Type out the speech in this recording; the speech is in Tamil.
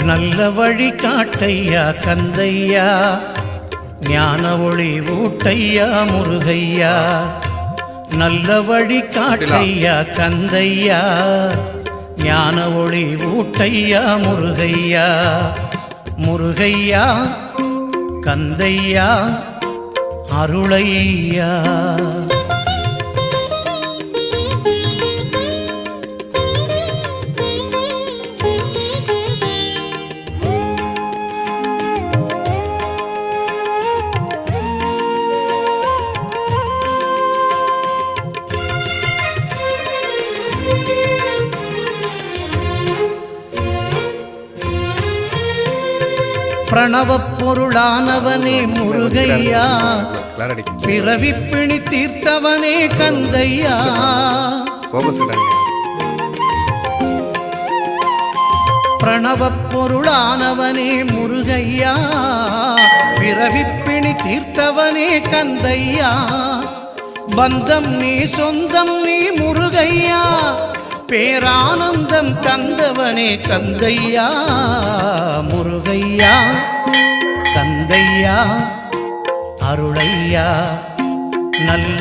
நல்ல வழி காட்டையா கந்தையா, ஞான ஒளி ஊட்டையா முருகையா. நல்ல வழி காட்டையா கந்தையா, ஞான ஒளி ஊட்டையா முருகையா. முருகையா கந்தையா அருளையா. பிரணவப் பொருளானவனே முருகையா, பிறவிப்பிணி தீர்த்தவனே கந்தையா. பிரணவப் பொருளானவனே முருகையா, பிறவிப்பிணி தீர்த்தவனே கந்தையா. பந்தம் நீ சொந்தம் நீ முருகையா, பேரானந்தம் தந்தவனே கந்தையா. முருகையா கந்தையா அருளையா. நல்ல